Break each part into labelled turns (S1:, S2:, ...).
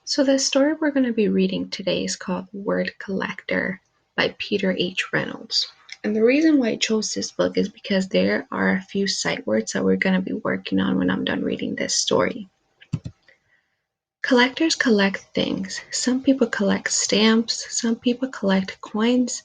S1: So the story we're going to be reading today is called Word Collector by Peter H. Reynolds. And the reason why I chose this book is because there are a few sight words that we're going to be working on when I'm done reading this story. Collectors collect things. Some people collect stamps, some people collect coins,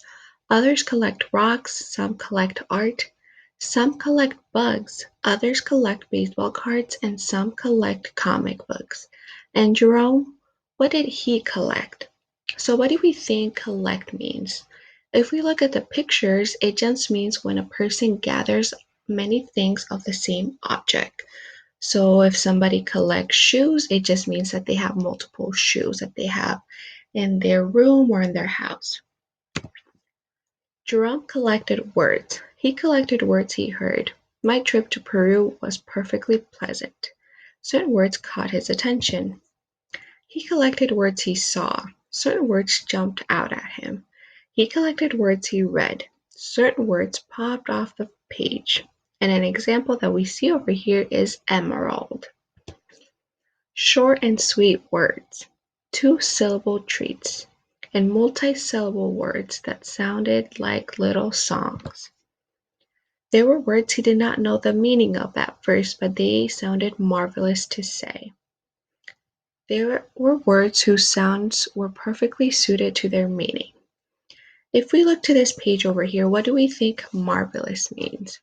S1: others collect rocks, some collect art, some collect bugs, others collect baseball cards, and some collect comic books. And Jerome, what did he collect? So what do we think collect means? If we look at the pictures, it just means when a person gathers many things of the same object. So if somebody collects shoes, it just means that they have multiple shoes that they have in their room or in their house. Jerome collected words. He collected words he heard. My trip to Peru was perfectly pleasant. Certain words caught his attention. He collected words he saw. Certain words jumped out at him. He collected words he read. Certain words popped off the page. And an example that we see over here is emerald. Short and sweet words, two-syllable treats, and multi-syllable words that sounded like little songs. There were words he did not know the meaning of at first, but they sounded marvelous to say. There were words whose sounds were perfectly suited to their meaning. If we look to this page over here, what do we think marvelous means?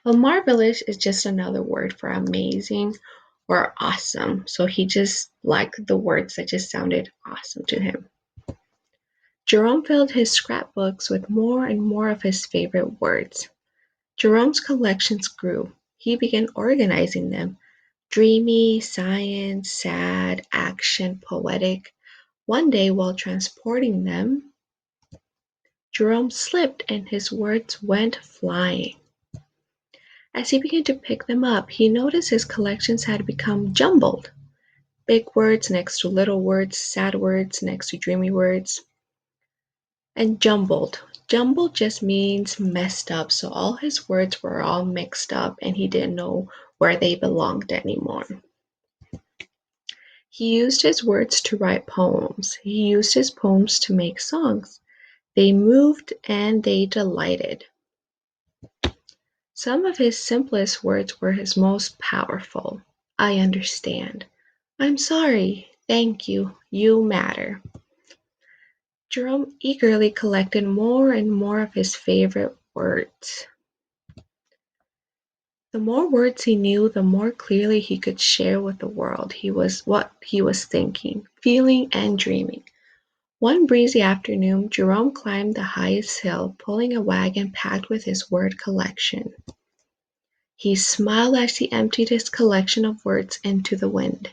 S1: Well, marvelous is just another word for amazing or awesome. So he just liked the words that just sounded awesome to him. Jerome filled his scrapbooks with more and more of his favorite words. Jerome's collections grew. He began organizing them. Dreamy, science, sad, action, poetic. One day, while transporting them, Jerome slipped and his words went flying. As he began to pick them up, he noticed his collections had become jumbled. Big words next to little words, sad words next to dreamy words, and jumbled. Jumbled just means messed up, so all his words were all mixed up and he didn't know where they belonged anymore. He used his words to write poems. He used his poems to make songs. They moved and they delighted. Some of his simplest words were his most powerful. I understand. I'm sorry. Thank you. You matter. Jerome eagerly collected more and more of his favorite words. The more words he knew, the more clearly he could share with the world what he was thinking, feeling, and dreaming. One breezy afternoon, Jerome climbed the highest hill, pulling a wagon packed with his word collection. He smiled as he emptied his collection of words into the wind.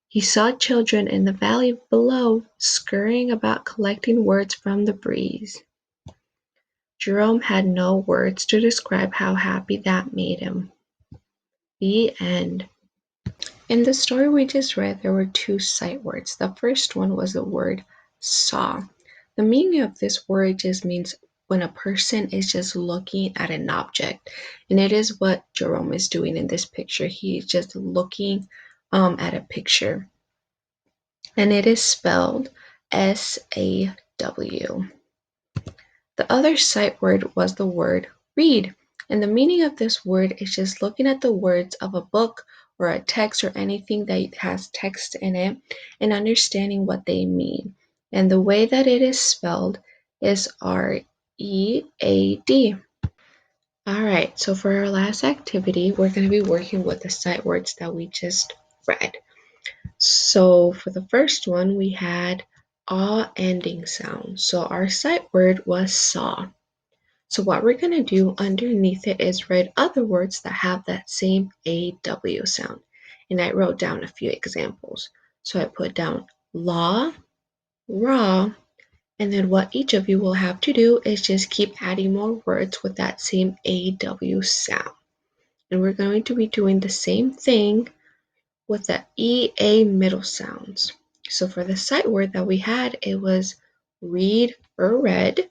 S1: He saw children in the valley below scurrying about collecting words from the breeze. Jerome had no words to describe how happy that made him. The end. In the story we just read, there were two sight words. The first one was the word saw. The meaning of this word just means when a person is just looking at an object. And it is what Jerome is doing in this picture. He's just looking at a picture. And it is spelled S-A-W. The other sight word was the word read. And the meaning of this word is just looking at the words of a book or a text or anything that has text in it and understanding what they mean. And the way that it is spelled is R-E-A-D. All right, so for our last activity, we're going to be working with the sight words that we just read. So for the first one, we had a ending sound. So our sight word was saw. So what we're going to do underneath it is write other words that have that same AW sound. And I wrote down a few examples. So I put down law, raw, and then what each of you will have to do is just keep adding more words with that same AW sound. And we're going to be doing the same thing with the EA middle sounds. So for the sight word that we had, it was read or read.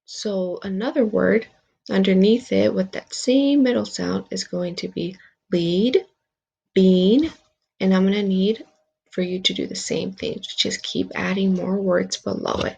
S1: So another word underneath it with that same middle sound is going to be lead, bean, And I'm going to need for you to do the same thing. Just keep adding more words below it.